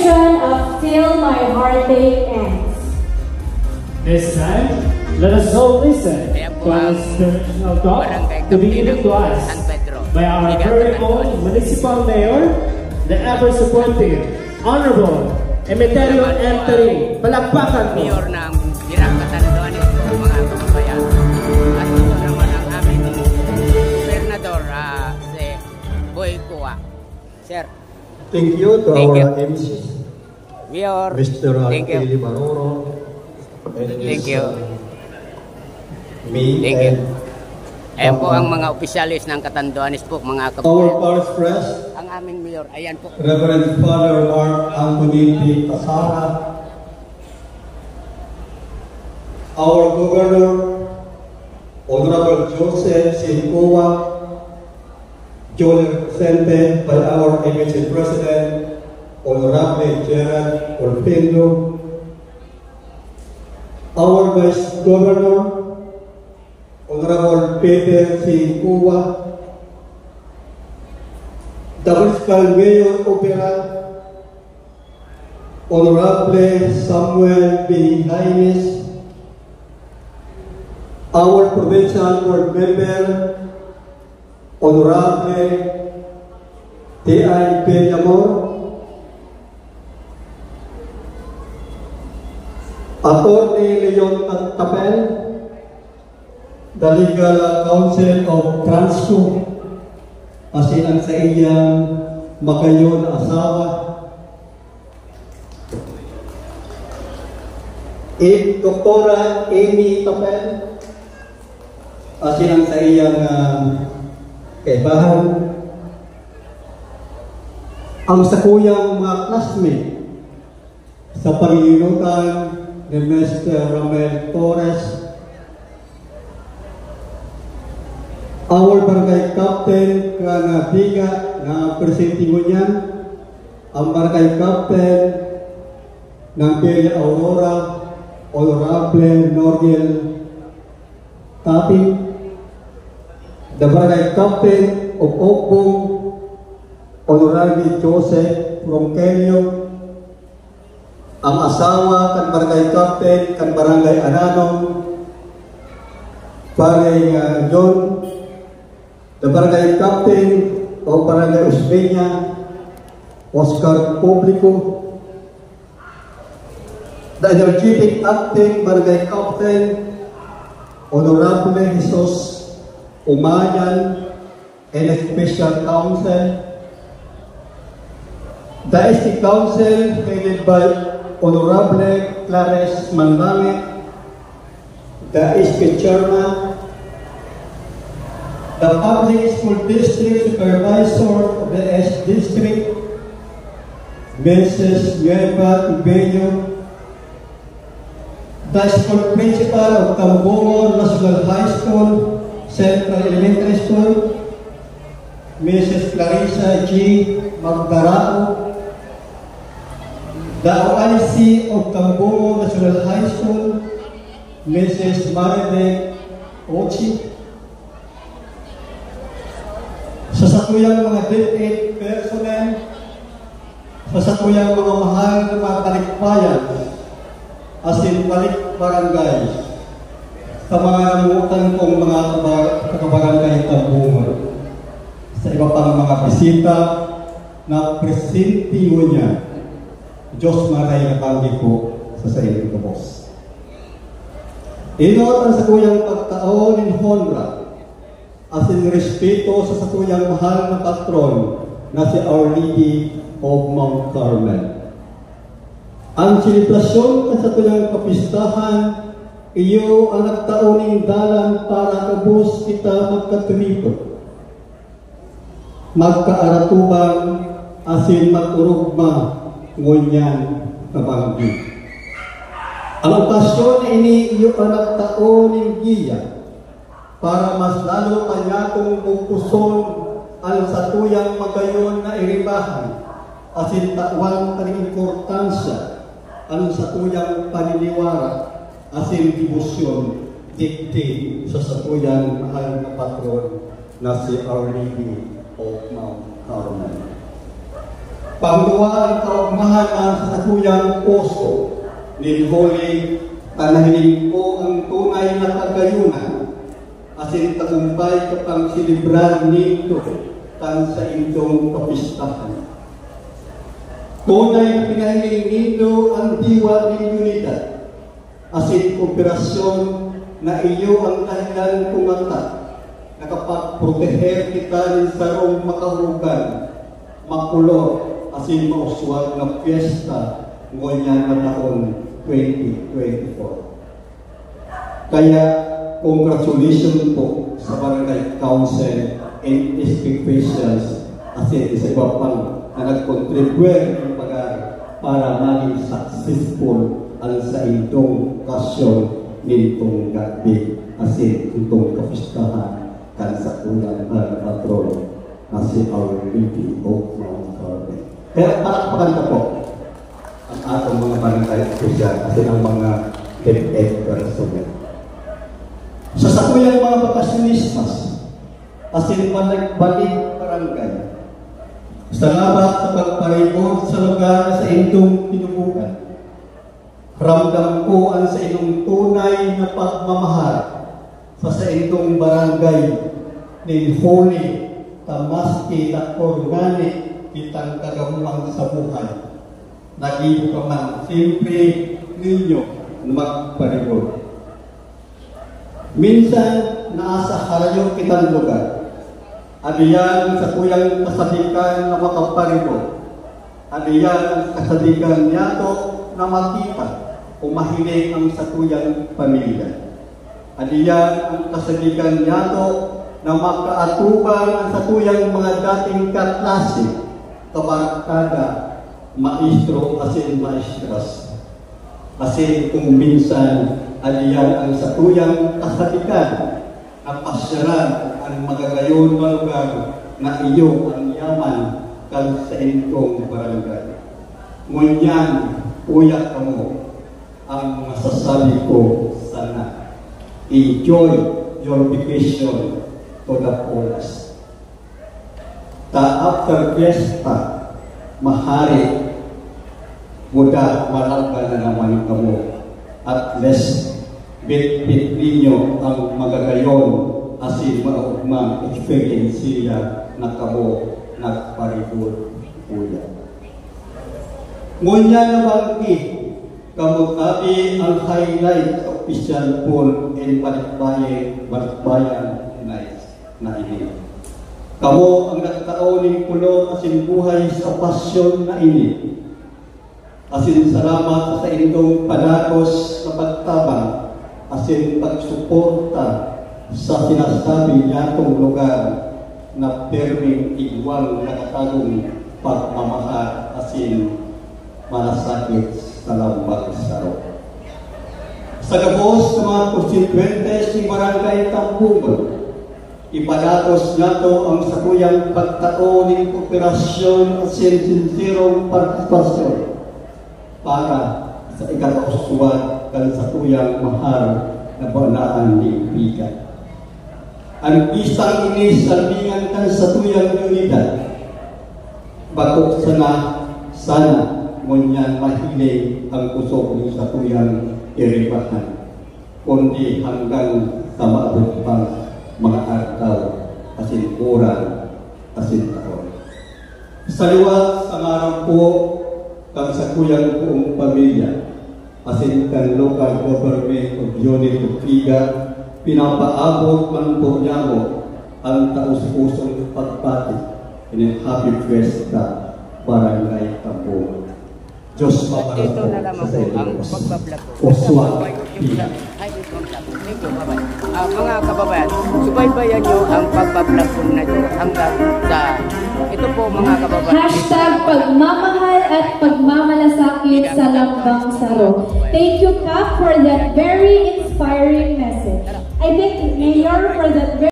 rendition of Till My Heartache Ends. This time, let us all listen to an inspirational talk to be given to us by our very own Municipal Mayor, the ever-supportive, Honorable Emeterio Anthony. Palakpakan po! Mayor ng Dirang Catanduanes po, mga kababayan. At ito naman ang aming Gobernador, si Boy Kua. Sir. Thank you to our MCs. Mayor. Mr. Eli Baroro. Thank you. Me Thank you. and Ayan po ang mga opisyalis ng Catanduanes po, mga our kababayan. Parish Press, Ang aming Mayor, ayan po. Reverend Father Mark Anthony P. Casara, our Governor, Honorable Joseph Sincoa, duly represented by our MHA President, Honorable Gerard Orfindo, our Vice Governor, Honorable Peter Sincoa, the Municipal Mayor Opera, Honorable Samuel B. Haynes, our Provincial Board Member, Honorable T.I. Peñamor, Attorney Leon Tapel, the Legal Counsel of Transco, asilang sa iyang magayon na asawa, Doktora Amy Tapel, asilang sa iyang kaibahan, ang sakuyang mga classmate sa pagilinutan ni Mr. Romel Torres, our barangay captain na biga na presente mo niyan, ang barangay captain ng Villa Aurora, Honorable Noriel Tati, the barangay captain of Okbong, Honorable Joseph Ronquelio, ang asawa kan barangay captain kan barangay Ananong, Paring John, the barangay captain of barangay Usbeña, Oscar Publico, the energetic acting barangay captain, Honorable Jesus Umayan, and special council, the SC Council headed by Honorable Clares Manlange, the SK Chairman, the Public School District Supervisor of the S District, Mrs. Nueva Ibeño, the School Principal of Tambungo National High School, Central Elementary School, Mrs. Clarissa G. Magdarao, the OIC of Tambungo National High School, Mrs. Maribel Ochi, sa sakuyang mga DepEd personnel, sa sakuyang mga mahal na mga talikbayan, asin balik barangay, sa mga namutan kong mga kabarangay Tambungo, sa iba pang mga bisita na presente mo niya, Diyos maray na panggi ko sa iyo ko, boss. Inot ang sakuyang pagtaon in honra, as in respeto sa sakuyang mahal na patron na si Our Lady of Mount Carmel. Ang selebrasyon sa sakuyang kapistahan, iyo ang nagtaoning dalan para kabus kita magkatrito, magkaaratuban, asin magurugma, ngunyan kabanggi. Ang okasyon ini iyo ang nagtaon ng giya para mas lalo kanyatong pupuson ang satuyang magayon na iribahan asin tawang ang importansya ang satuyang paniniwara asin debosyon dikti sa satuyang mahal na patron na si Our Lady of Mount Carmel. Pangduwa ang kaugmahan ang sasakuyang poso ni Holy tanahiling ko ang tunay na kagayunan asin tagumpay kapang silibran nito tan sa indong kapistahan. Tunay na pinahiling nito ang diwa ni unidad asin kooperasyon na iyo ang dahilan kumata nakapagproteher kita rin sa rong makahugan, makulor, asin mauswag na piyesta ngunyan na taon 2024. Kaya, congratulations po sa Barangay Council and district officials asin sa iba pang na nag-contribute ng pag-aaral para maging successful ang sa itong okasyon nitong gabi asin itong kapistahan kan sa unang patron na si our VP of Mount Carmel. Kaya palakpakan na po ang atong mga barangay official asin ang mga DepEd personnel. Sa sakuyang mga bakasyunistas asin balik barangay, salamat sa pagparibot sa lugar sa inyong tinubukan. Ramdam ko ang sa inyong tunay na pagmamahal sa inyong barangay ni Holy tamaski na organic kitang kagamuang sa buhay. Naging ka man, siyempre ninyo na magparibot. Minsan, naasa harayo kitang lugar. Adiyan sa kuyang kasadikan na makaparibot. Adiyan ang kasadikan niyato na makita o mahilig ang sa kuyang pamilya. Adiyan ang kasadikan niyato na makaatuban ang sa kuyang mga dating kaklase, kabarkada, maestro asin maestras. Asin kung minsan adiyan ang sa kuyang kasadikan na pasyaran ang magagayon na lugar na iyo ang yaman kan sa inyong barangay. Ngunyan, uyak mo ang masasabi ko sana. Enjoy your vacation to the fullest. After fiesta, mahari, muda malaga na naman kamo. At least, bit-bit ninyo ang magagayon asin maugmang experience siya na kamo nagparibot kuya. Ngunya na bangki, kamutabi ang highlight sa official poll and balikbayan night na ini. Kamo ang nagtaon ng kulot asin buhay sa pasyon na ini. Asin salamat sa inyong padatos sa pagtabang asin pagsuporta sa sinasabi niyatong lugar na perming igwang nakatagong pagmamahal asin malasakit sa lambang saro. Sa gabos ng mga konstituentes ng Barangay Tambungan, ipadatos nato ang sakuyang pagtao ng kooperasyon at sinsirong partisipasyon para sa ikakausuan kan sakuyang mahal na banaan ni Bigan. Ang isang ini salbingan kan sa tuyang unidad, bakok sana ngunyan mahilig ang kusog ng sa tuyang iribahan, kundi hanggang sa maabot pang mga artaw, asin oran, asin taon. Sa liwat sa ngarang po, kang sa kuyang buong pamilya, asin kan local government of Unit of Figa, pinapaabot man po niya mo ang taus-pusong pagpati in happy fiesta Barangay Tambungan. Diyos Ito na lamang po ang pagbablog ko. Oswald P. Mga kababayan, subaybayan nyo ang pagbablog ko na ito hanggang sa ito po mga kababayan. #pagmamahal at pagmamalasakit sa lambang saro. Thank you, Kap, for that very inspiring message. I think, Mayor, for that very